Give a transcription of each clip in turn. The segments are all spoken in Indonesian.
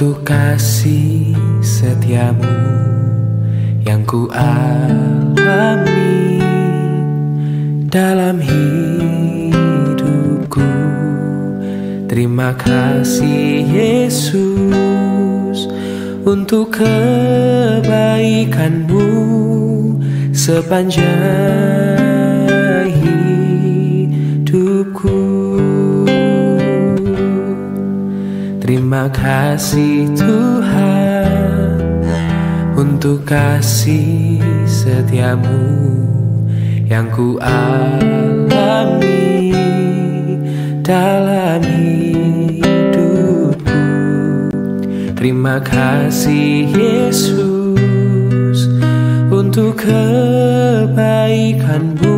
untuk kasih setiamu yang ku alami dalam hidupku. Terima kasih Yesus untuk kebaikanmu sepanjang hidupku. Terima kasih Tuhan untuk kasih setiamu yang ku alami dalam hidupku. Terima kasih Yesus untuk kebaikanmu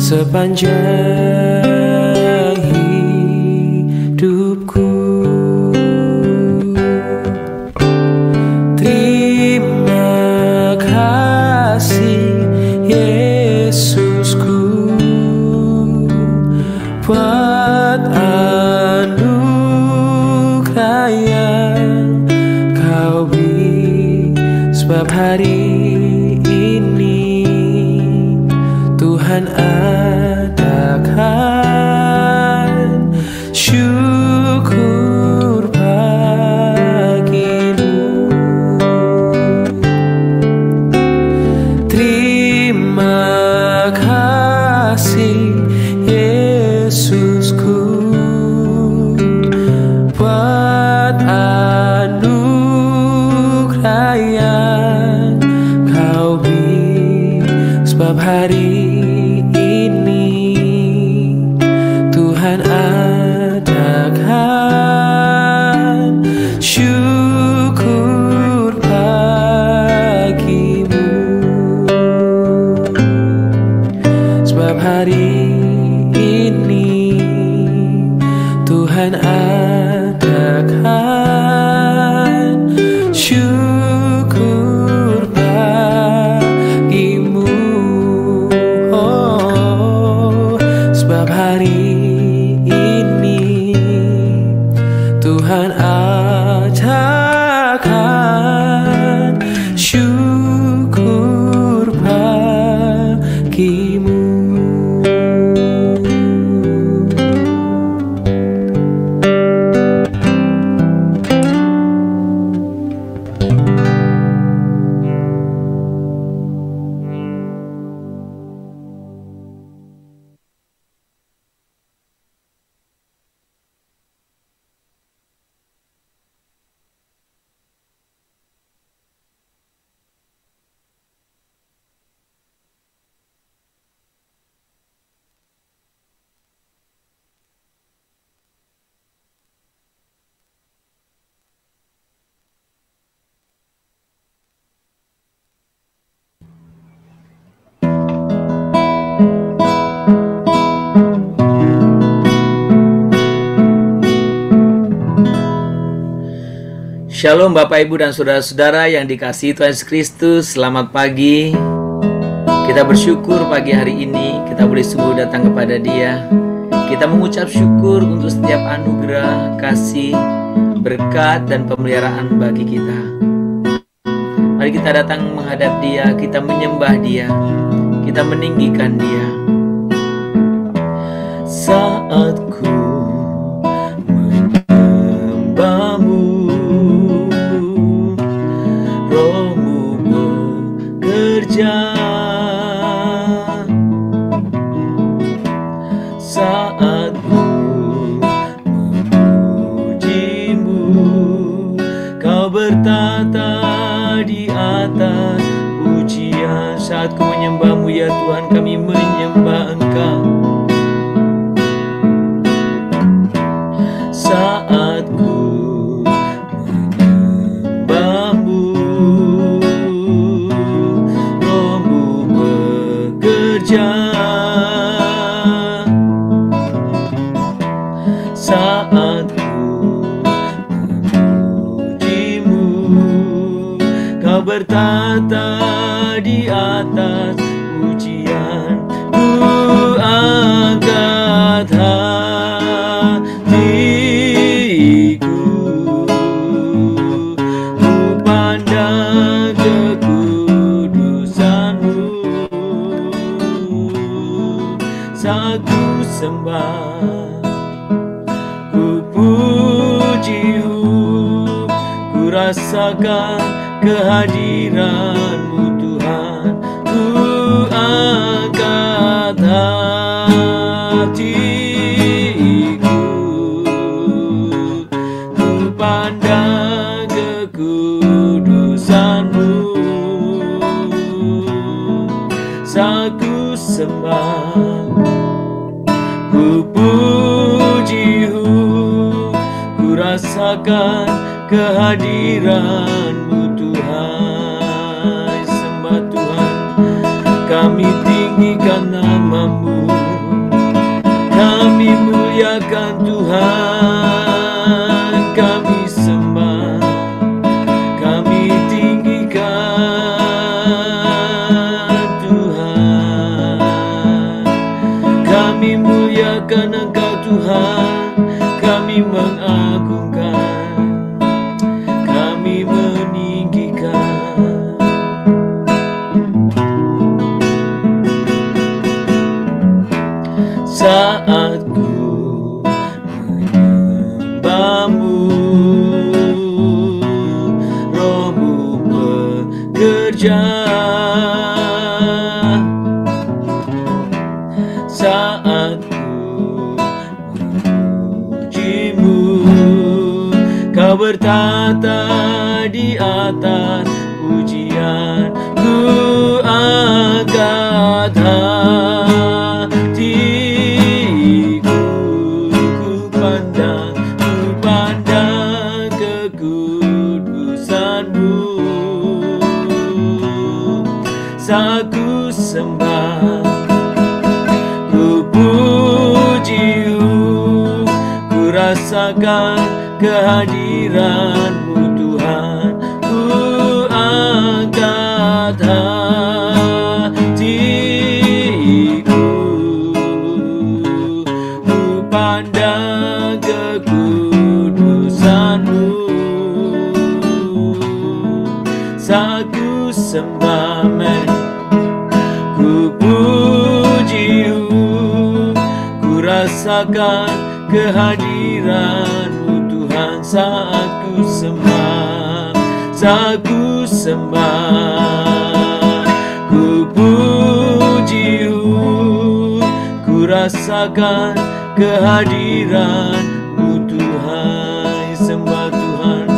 sepanjang hidupku. Terima kasih Yesusku buat anugerah yang kau beri, sebab hari ini Tuhan adakan syukur bagimu. Terima kasih Yesusku buat anugerah yang kau beri, sebab hari ini Tuhan adakan syukur bagimu. Sebab hari ini Tuhan adakan syukur bagimu. Oh, sebab hari ini Tuhan adakan syukur bagimu. Shalom Bapak Ibu dan Saudara-saudara yang dikasihi Tuhan Yesus Kristus. Selamat pagi. Kita bersyukur pagi hari ini kita boleh sungguh datang kepada Dia. Kita mengucap syukur untuk setiap anugerah, kasih, berkat dan pemeliharaan bagi kita. Mari kita datang menghadap Dia, kita menyembah Dia, kita meninggikan Dia. Saat ku menyembahmu, Rohmu bekerja. Saat ku memujimu, Kau bertata di atas pujian. Saat ku menyembahmu ya Tuhan, kami menyembah Engkau. Saat ku menyembahmu, Rohmu bekerja. Saat ku memujimu, Kau bertata di atas pujian. Ku angkat hatiku ku rasakan kehadiran-Mu Tuhan. Ku angkat hatiku, ku pandang kekudusan-Mu, saat ku sembah, ku puji-Mu, ku rasakan kehadiran-Mu Tuhan. Sembah Tuhan, kami tinggikan nama-Mu, kami muliakan Tuhan, kami sembah, kami tinggikan Tuhan, kami muliakan Engkau Tuhan, kami mengagungkan, kami meninggikan. Saat ku menyembah-Mu, Roh-Mu bekerja. Saat ku memuji-Mu, Kau bertata di atas pujian. Ku angkat hatiku, ku pandang kekudusan-Mu, saat ku sembah, ku puji-Mu, ku rasakan kehadiran-Mu Tuhan. Ku angkat hatiku, ku pandang kekudusan-Mu, saat ku sembah, ku puji-Mu, ku rasakan kehadiran-Mu Tuhan. Saat ku sembah, saat ku sembah, ku puji-Mu, ku rasakan kehadiran-Mu Tuhan. Sembah Tuhan,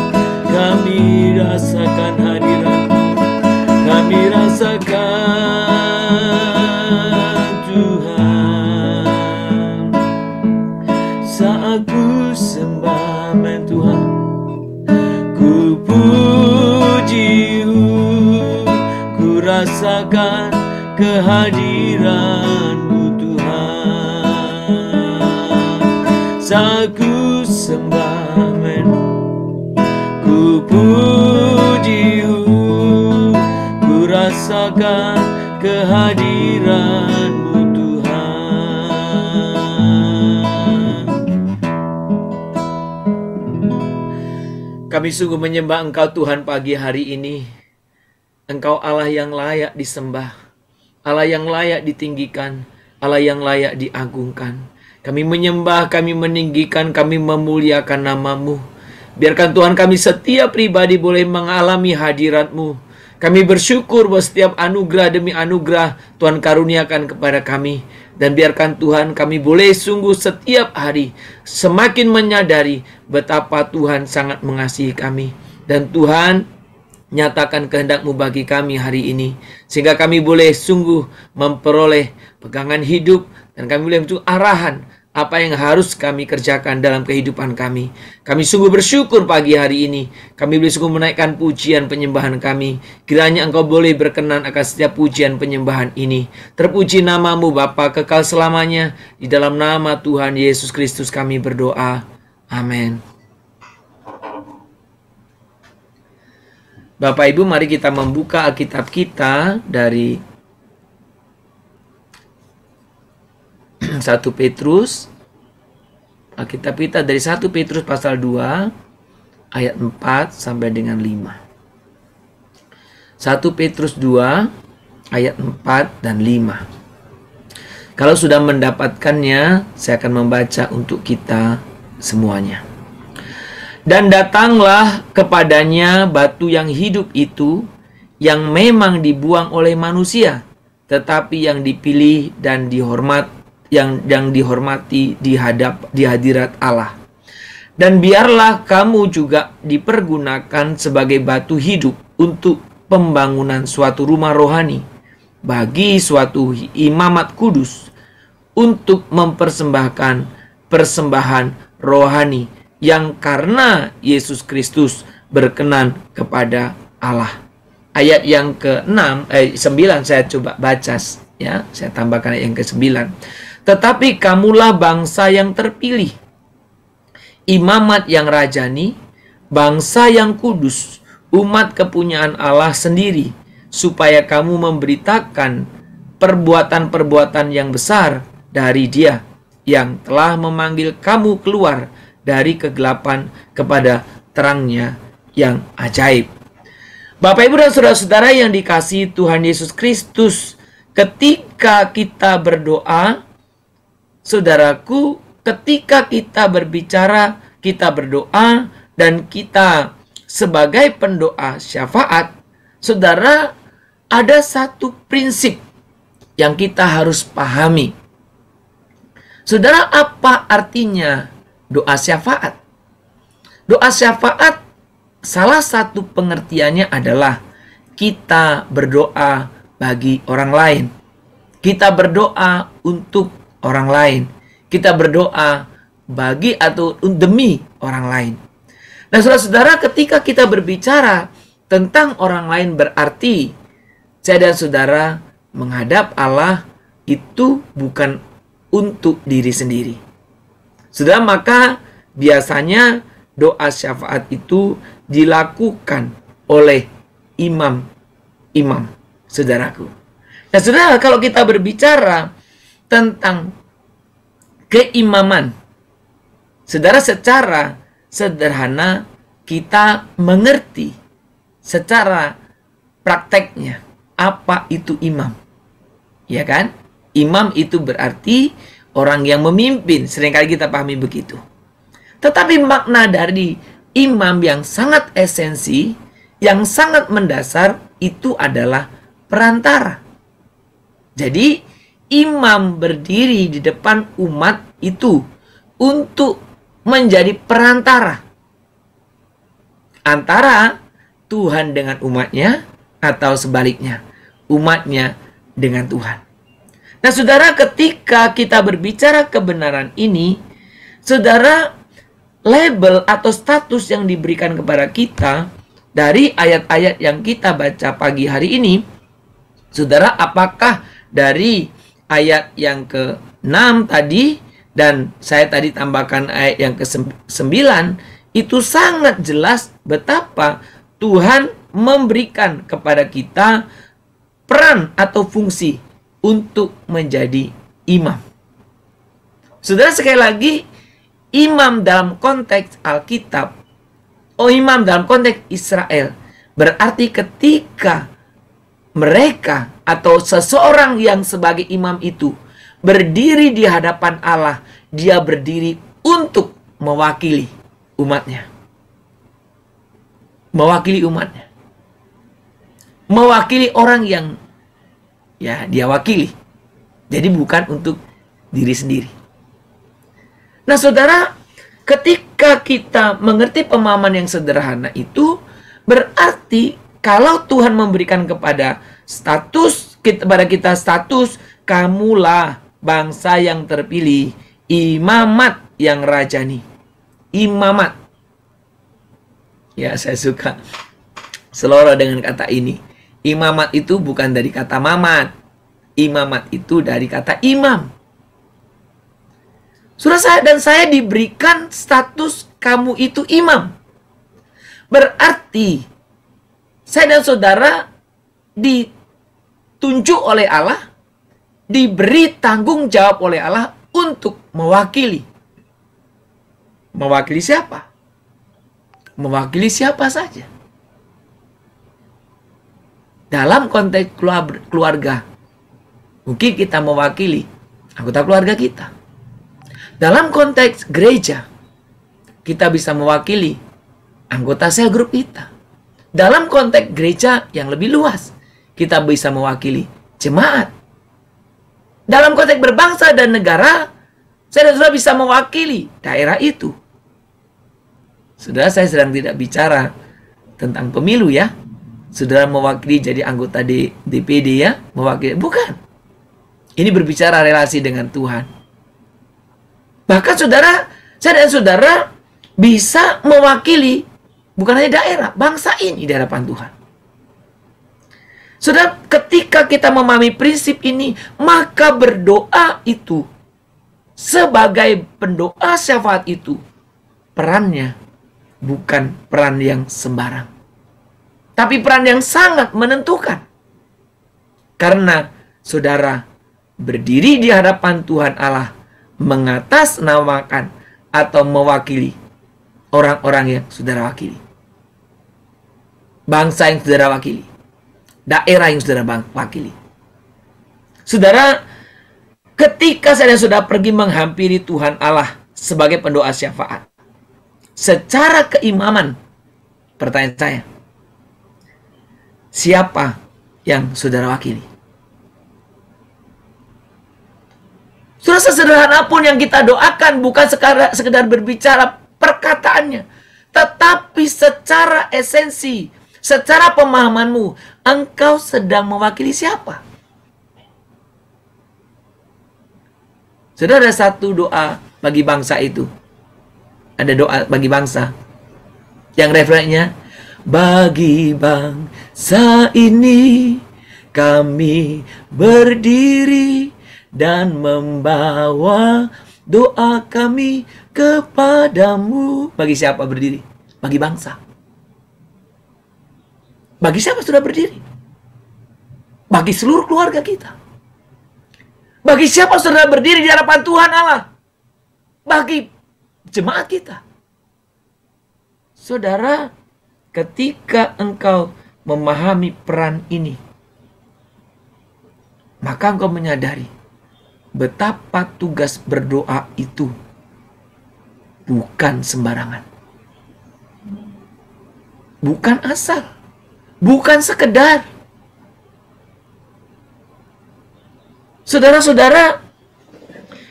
kami rasakan hadirat-Mu, kami rasakan Tuhan. Saat ku sembah, Tuhan, ku puji-Mu, ku rasakan kehadiran-Mu Tuhan. Saat ku sembah, ku puji-Mu, ku rasakan kehadiran-Mu Tuhan. Kami sungguh menyembah Engkau Tuhan pagi hari ini. Engkau Allah yang layak disembah, Allah yang layak ditinggikan, Allah yang layak diagungkan. Kami menyembah, kami meninggikan, kami memuliakan nama-Mu. Biarkan Tuhan kami setiap pribadi boleh mengalami hadirat-Mu. Kami bersyukur bahwa setiap anugerah demi anugerah Tuhan karuniakan kepada kami. Dan biarkan Tuhan kami boleh sungguh setiap hari semakin menyadari betapa Tuhan sangat mengasihi kami. Dan Tuhan, nyatakan kehendak-Mu bagi kami hari ini, sehingga kami boleh sungguh memperoleh pegangan hidup, dan kami boleh menentukan arahan apa yang harus kami kerjakan dalam kehidupan kami. Kami sungguh bersyukur pagi hari ini. Kami boleh sungguh menaikkan pujian penyembahan kami. Kiranya Engkau boleh berkenan akan setiap pujian penyembahan ini. Terpuji nama-Mu Bapa kekal selamanya. Di dalam nama Tuhan Yesus Kristus kami berdoa. Amin. Bapak Ibu, mari kita membuka Alkitab kita dari 1 Petrus. Alkitab kita dari 1 Petrus pasal 2 ayat 4 sampai dengan 5. 1 Petrus 2 ayat 4 dan 5. Kalau sudah mendapatkannya, saya akan membaca untuk kita semuanya. Dan datanglah kepadanya batu yang hidup itu, yang memang dibuang oleh manusia, tetapi yang dipilih dan dihormati di hadirat Allah. Dan biarlah kamu juga dipergunakan sebagai batu hidup untuk pembangunan suatu rumah rohani, bagi suatu imamat kudus, untuk mempersembahkan persembahan rohani yang karena Yesus Kristus berkenan kepada Allah. Ayat yang ke-9 saya coba baca ya, saya tambahkan ayat yang ke-9. Tetapi kamulah bangsa yang terpilih, imamat yang rajani, bangsa yang kudus, umat kepunyaan Allah sendiri, supaya kamu memberitakan perbuatan-perbuatan yang besar dari Dia yang telah memanggil kamu keluar dari kegelapan kepada terangnya yang ajaib. Bapak, Ibu, dan saudara-saudara yang dikasihi Tuhan Yesus Kristus, ketika kita berdoa, saudaraku, ketika kita berbicara, kita berdoa, dan kita sebagai pendoa syafaat, saudara, ada satu prinsip yang kita harus pahami. Saudara, apa artinya doa syafaat? Doa syafaat, salah satu pengertiannya adalah kita berdoa bagi orang lain. Kita berdoa untuk orang lain. Kita berdoa bagi atau demi orang lain. Nah, saudara-saudara, ketika kita berbicara tentang orang lain, berarti saya dan saudara menghadap Allah itu bukan untuk diri sendiri. Saudara, maka biasanya doa syafaat itu dilakukan oleh imam-imam, saudaraku. Nah, saudara, kalau kita berbicara tentang keimaman, saudara, secara sederhana kita mengerti secara prakteknya apa itu imam. Ya kan? Imam itu berarti orang yang memimpin. Seringkali kita pahami begitu. Tetapi makna dari imam yang sangat esensi, yang sangat mendasar, itu adalah perantara. Jadi imam berdiri di depan umat itu untuk menjadi perantara antara Tuhan dengan umatnya, atau sebaliknya, umatnya dengan Tuhan. Nah, saudara, ketika kita berbicara kebenaran ini, saudara, label atau status yang diberikan kepada kita dari ayat-ayat yang kita baca pagi hari ini, saudara, apakah dari ayat yang ke-6 tadi dan saya tadi tambahkan ayat yang ke-9, itu sangat jelas betapa Tuhan memberikan kepada kita peran atau fungsi untuk menjadi imam. Saudara, sekali lagi, imam dalam konteks Alkitab, imam dalam konteks Israel, berarti ketika mereka atau seseorang yang sebagai imam itu berdiri di hadapan Allah, dia berdiri untuk mewakili umatnya. Mewakili umatnya. Mewakili orang yang ya dia wakili. Jadi bukan untuk diri sendiri. Nah, saudara, ketika kita mengerti pemahaman yang sederhana itu, berarti kalau Tuhan memberikan kepada kita status, kamulah bangsa yang terpilih, imamat yang rajani. Imamat. Ya, saya suka seloroh dengan kata ini. Imamat itu bukan dari kata mamat. Imamat itu dari kata imam. Saudara, saya diberikan status kamu itu imam. Berarti saya dan saudara ditunjuk oleh Allah, diberi tanggung jawab oleh Allah untuk mewakili. Mewakili siapa? Mewakili siapa saja. Dalam konteks keluarga, mungkin kita mewakili anggota keluarga kita. Dalam konteks gereja, kita bisa mewakili anggota sel grup kita. Dalam konteks gereja yang lebih luas, kita bisa mewakili jemaat. Dalam konteks berbangsa dan negara, saya dan saudara bisa mewakili daerah itu. Saudara, saya sedang tidak bicara tentang pemilu ya. Saudara mewakili jadi anggota DPD ya, mewakili. Bukan. Ini berbicara relasi dengan Tuhan. Bahkan saudara, saya dan saudara bisa mewakili bukan hanya daerah, bangsa ini di hadapan Tuhan. Saudara, ketika kita memahami prinsip ini, maka berdoa itu sebagai pendoa syafaat itu, perannya bukan peran yang sembarang, tapi peran yang sangat menentukan. Karena saudara berdiri di hadapan Tuhan Allah, mengatasnamakan atau mewakili orang-orang yang saudara wakili, bangsa yang saudara wakili, daerah yang saudara wakili. Saudara, ketika saya dan saudara pergi menghampiri Tuhan Allah sebagai pendoa syafaat, secara keimaman, pertanyaan saya, siapa yang saudara wakili? Saudara, sesederhana pun yang kita doakan bukan sekedar berbicara perkataannya, tetapi secara esensi, secara pemahamanmu, engkau sedang mewakili siapa? Saudara, ada satu doa bagi bangsa itu. Ada doa bagi bangsa yang referensinya, bagi bangsa ini kami berdiri dan membawa doa kami kepadamu. Bagi siapa berdiri? Bagi bangsa. Bagi siapa sudah berdiri? Bagi seluruh keluarga kita. Bagi siapa saudara berdiri di hadapan Tuhan Allah? Bagi jemaat kita. Saudara, ketika engkau memahami peran ini, maka engkau menyadari betapa tugas berdoa itu bukan sembarangan. Bukan asal. Bukan sekedar. Saudara-saudara,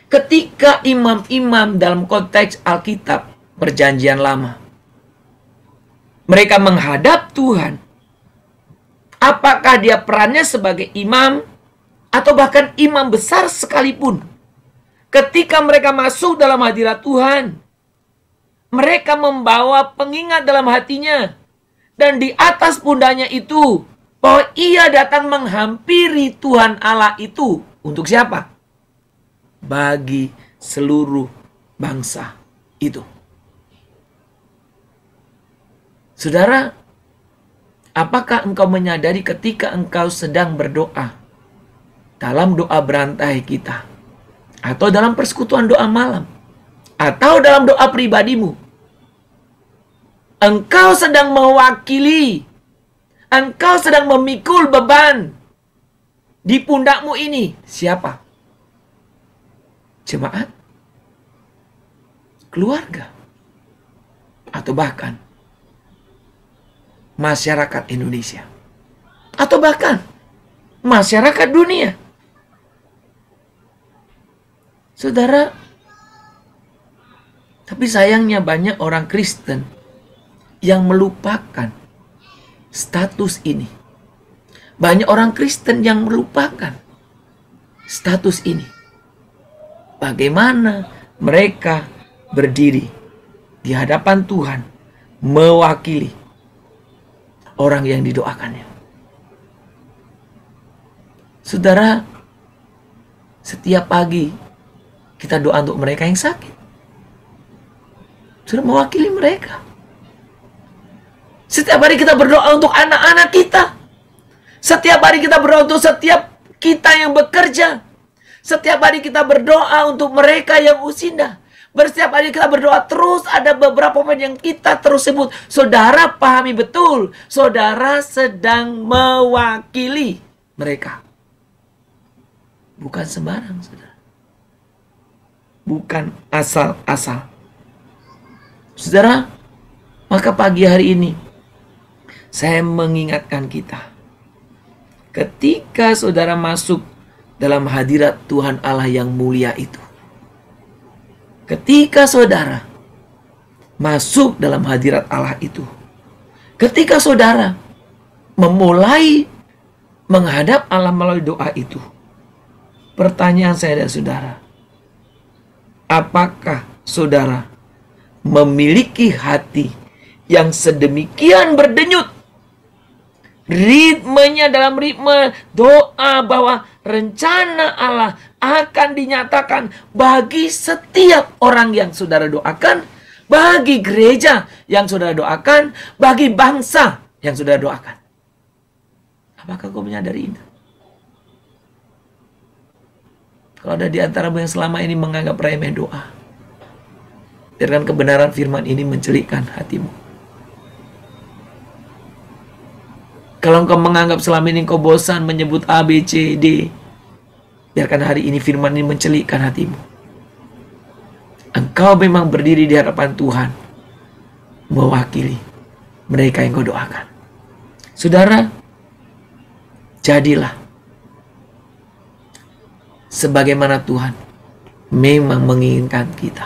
ketika imam-imam dalam konteks Alkitab Perjanjian Lama, mereka menghadap Tuhan, apakah dia perannya sebagai imam atau bahkan imam besar sekalipun, ketika mereka masuk dalam hadirat Tuhan, mereka membawa pengingat dalam hatinya, dan di atas pundaknya itu, bahwa ia datang menghampiri Tuhan Allah itu. Untuk siapa? Bagi seluruh bangsa itu. Saudara, apakah engkau menyadari ketika engkau sedang berdoa, dalam doa berantai kita, atau dalam persekutuan doa malam, atau dalam doa pribadimu, engkau sedang mewakili, engkau sedang memikul beban di pundakmu ini. Siapa? Jemaat? Keluarga? Atau bahkan masyarakat Indonesia? Atau bahkan masyarakat dunia? Saudara, tapi sayangnya banyak orang Kristen yang melupakan status ini. Banyak orang Kristen yang melupakan status ini. Bagaimana mereka berdiri di hadapan Tuhan, mewakili orang yang didoakannya. Saudara, setiap pagi kita doa untuk mereka yang sakit. Sudah mewakili mereka. Setiap hari kita berdoa untuk anak-anak kita. Setiap hari kita berdoa untuk setiap kita yang bekerja. Setiap hari kita berdoa untuk mereka yang usinda. Setiap hari kita berdoa terus, ada beberapa poin yang kita terus sebut. Saudara pahami betul, saudara sedang mewakili mereka. Bukan sembarang, saudara. Bukan asal-asal. Saudara, Maka pagi hari ini saya mengingatkan kita, ketika saudara masuk dalam hadirat Tuhan Allah yang mulia itu, ketika saudara masuk dalam hadirat Allah itu, ketika saudara memulai menghadap Allah melalui doa itu, pertanyaan saya dan saudara, apakah saudara memiliki hati yang sedemikian berdenyut, ritmenya dalam ritme doa bahwa rencana Allah akan dinyatakan bagi setiap orang yang saudara doakan, bagi gereja yang saudara doakan, bagi bangsa yang saudara doakan? Apakah kau menyadari itu? Kalau ada di antaramu yang selama ini menganggap remeh doa, biarkan kebenaran firman ini mencelikkan hatimu. Kalau engkau menganggap selama ini engkau bosan menyebut A, B, C, D, biarkan hari ini firman ini mencelikkan hatimu. Engkau memang berdiri di hadapan Tuhan, mewakili mereka yang kau doakan. Saudara, jadilah sebagaimana Tuhan memang menginginkan kita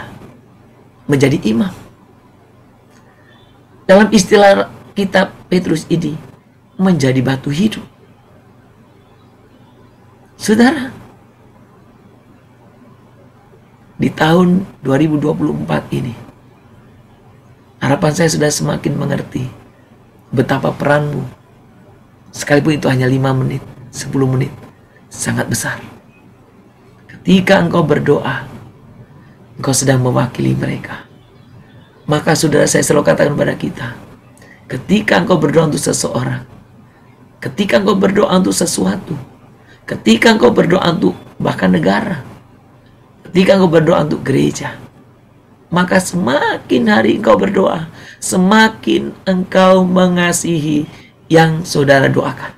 menjadi imam. Dalam istilah kitab Petrus ini, menjadi batu hidup. Saudara, di tahun 2024 ini, harapan saya sudah semakin mengerti betapa peranmu, sekalipun itu hanya 5 menit, 10 menit, sangat besar. Ketika engkau berdoa, engkau sedang mewakili mereka. Maka saudara, saya selalu katakan kepada kita, ketika engkau berdoa untuk seseorang, ketika engkau berdoa untuk sesuatu, ketika engkau berdoa untuk bahkan negara, ketika engkau berdoa untuk gereja, maka semakin hari engkau berdoa, semakin engkau mengasihi yang saudara doakan.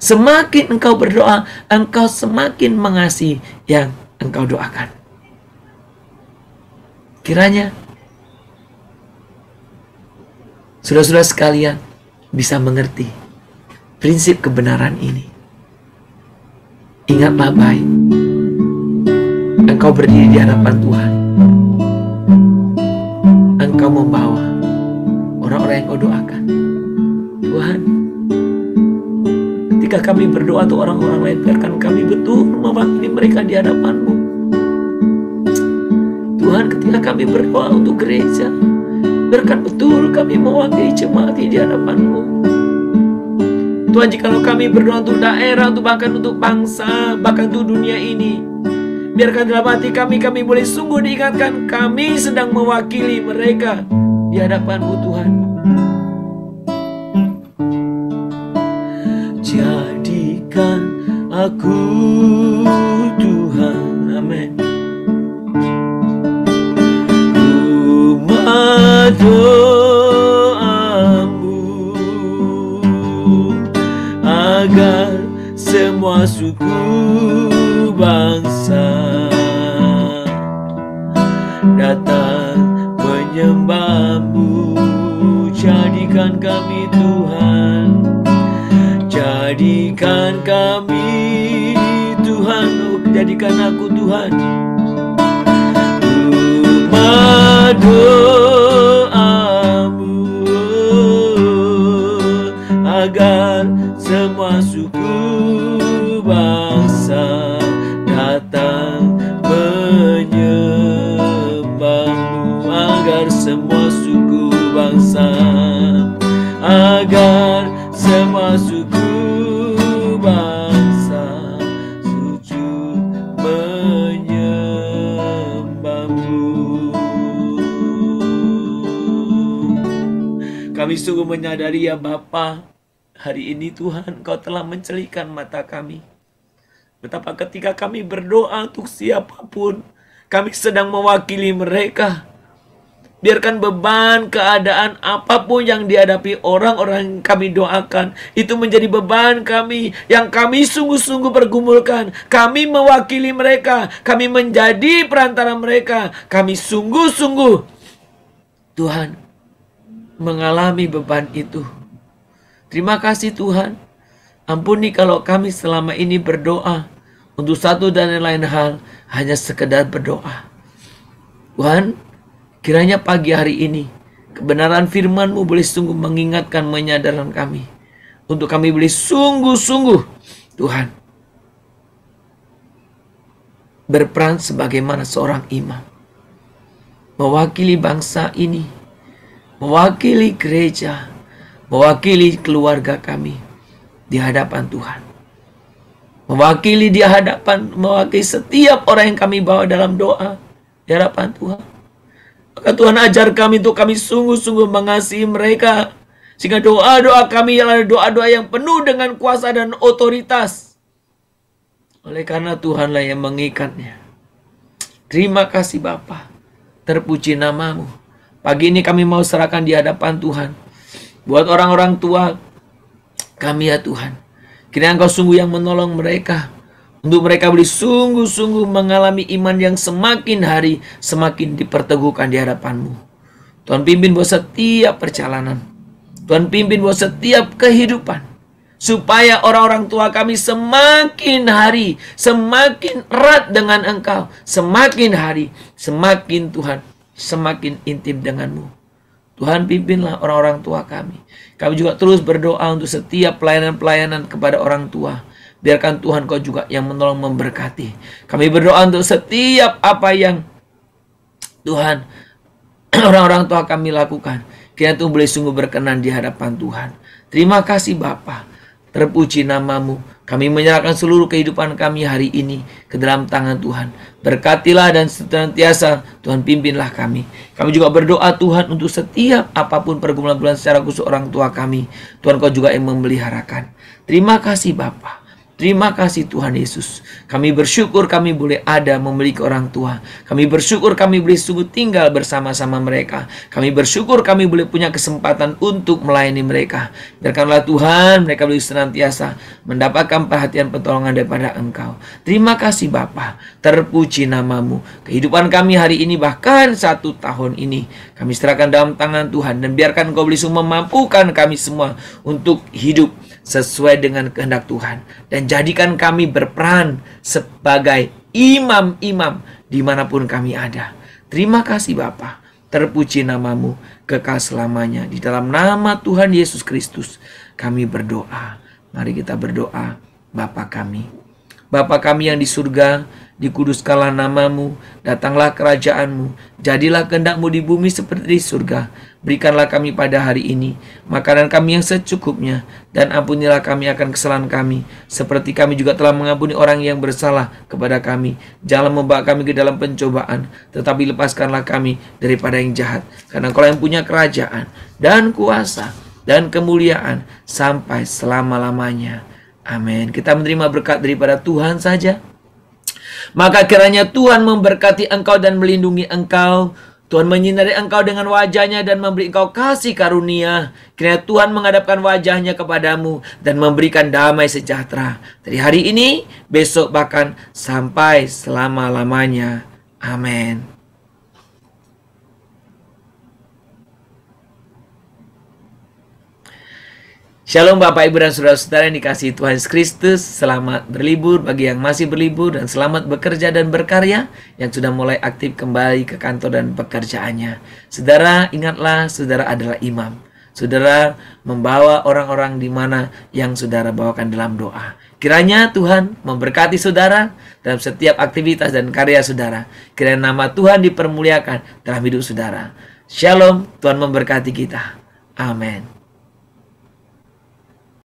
Semakin engkau berdoa, engkau semakin mengasihi yang engkau doakan. Kiranya saudara-saudara sekalian bisa mengerti prinsip kebenaran ini. Ingatlah baik, engkau berdiri di hadapan Tuhan. Engkau membawa orang-orang yang kau doakan. Tuhan, ketika kami berdoa untuk orang-orang lain, biarkan kami betul mewakili mereka di hadapan-Mu. Tuhan, ketika kami berdoa untuk gereja, biarkan betul kami mewakili jemaat di hadapan-Mu. Tuhan, jikalau kami berdoa untuk daerah, untuk bahkan untuk bangsa, bahkan untuk dunia ini, biarkan dalam hati kami boleh sungguh diingatkan kami sedang mewakili mereka di hadapan-Mu, Tuhan. Jadikan aku, Tuhan, amin, doamu agar semua suku bangsa datang menyembah-Mu. Jadikan kami, Tuhan, jadikan kami, Tuhan, oh, jadikan aku, Tuhan, doamu agar semua suku bangsa datang menyembah-Mu. Agar semua suku bangsa, agar semua suku bangsa sujud menyembah-Mu. Kami sungguh menyadari ya Bapa, hari ini Tuhan, Kau telah mencelikkan mata kami. Betapa ketika kami berdoa untuk siapapun, kami sedang mewakili mereka. Biarkan beban keadaan apapun yang dihadapi orang-orang yang kami doakan, itu menjadi beban kami yang kami sungguh-sungguh pergumulkan. Kami mewakili mereka, kami menjadi perantara mereka. Kami sungguh-sungguh Tuhan, mengalami beban itu. Terima kasih Tuhan. Ampuni kalau kami selama ini berdoa untuk satu dan lain hal hanya sekedar berdoa. Tuhan, kiranya pagi hari ini kebenaran firman-Mu boleh sungguh mengingatkan, menyadarkan kami. Untuk kami boleh sungguh-sungguh, Tuhan, berperan sebagaimana seorang imam. Mewakili bangsa ini, mewakili gereja, mewakili keluarga kami di hadapan Tuhan. Mewakili di hadapan, mewakili setiap orang yang kami bawa dalam doa di hadapan Tuhan. Maka Tuhan ajar kami untuk kami sungguh-sungguh mengasihi mereka. Sehingga doa-doa kami adalah doa-doa yang penuh dengan kuasa dan otoritas. Oleh karena Tuhanlah yang mengikatnya. Terima kasih Bapa. Terpuji nama-Mu. Pagi ini kami mau serahkan di hadapan Tuhan. Buat orang-orang tua kami ya Tuhan. Kiranya Engkau sungguh yang menolong mereka. Untuk mereka boleh sungguh-sungguh mengalami iman yang semakin hari semakin diperteguhkan di hadapan-Mu. Tuhan pimpin buat setiap perjalanan. Tuhan pimpin buat setiap kehidupan. Supaya orang-orang tua kami semakin hari semakin erat dengan Engkau. Semakin hari semakin Tuhan semakin intim dengan-Mu. Tuhan pimpinlah orang-orang tua kami. Kami juga terus berdoa untuk setiap pelayanan-pelayanan kepada orang tua. Biarkan Tuhan Kau juga yang menolong memberkati. Kami berdoa untuk setiap apa yang Tuhan orang-orang tua kami lakukan. Kiranya Tuhan boleh sungguh berkenan di hadapan Tuhan. Terima kasih Bapa. Terpuji nama-Mu. Kami menyerahkan seluruh kehidupan kami hari ini ke dalam tangan Tuhan. Berkatilah dan senantiasa Tuhan pimpinlah kami. Kami juga berdoa Tuhan untuk setiap apapun pergumulan secara khusus orang tua kami. Tuhan Kau juga yang memeliharakan. Terima kasih Bapa. Terima kasih Tuhan Yesus. Kami bersyukur kami boleh ada memiliki orang tua. Kami bersyukur kami boleh sungguh tinggal bersama-sama mereka. Kami bersyukur kami boleh punya kesempatan untuk melayani mereka. Biarkanlah Tuhan mereka boleh senantiasa mendapatkan perhatian pertolongan daripada Engkau. Terima kasih Bapa. Terpuji nama-Mu. Kehidupan kami hari ini bahkan 1 tahun ini kami serahkan dalam tangan Tuhan. Dan biarkan Engkau boleh sungguh memampukan kami semua untuk hidup sesuai dengan kehendak Tuhan. Dan jadikan kami berperan sebagai imam-imam dimanapun kami ada. Terima kasih Bapa. Terpuji nama-Mu kekal selamanya. Di dalam nama Tuhan Yesus Kristus kami berdoa. Mari kita berdoa. Bapa kami. Bapa kami yang di surga, dikuduskanlah nama-Mu, datanglah kerajaan-Mu, jadilah kehendak-Mu di bumi seperti di surga. Berikanlah kami pada hari ini makanan kami yang secukupnya, dan ampunilah kami akan kesalahan kami, seperti kami juga telah mengampuni orang yang bersalah kepada kami. Janganlah membawa kami ke dalam pencobaan, tetapi lepaskanlah kami daripada yang jahat. Karena Engkau yang punya kerajaan dan kuasa dan kemuliaan sampai selama-lamanya. Amin. Kita menerima berkat daripada Tuhan saja. Maka kiranya Tuhan memberkati engkau dan melindungi engkau. Tuhan menyinari engkau dengan wajahnya dan memberi engkau kasih karunia. Kiranya Tuhan menghadapkan wajahnya kepadamu dan memberikan damai sejahtera dari hari ini, besok, bahkan sampai selama-lamanya. Amin. Shalom Bapak Ibu dan Saudara-saudara yang dikasihi Tuhan Yesus Kristus. Selamat berlibur bagi yang masih berlibur, dan selamat bekerja dan berkarya yang sudah mulai aktif kembali ke kantor dan pekerjaannya. Saudara, ingatlah saudara adalah imam. Saudara membawa orang-orang di mana yang saudara bawakan dalam doa. Kiranya Tuhan memberkati saudara dalam setiap aktivitas dan karya saudara. Kiranya nama Tuhan dipermuliakan dalam hidup saudara. Shalom, Tuhan memberkati kita. Amin.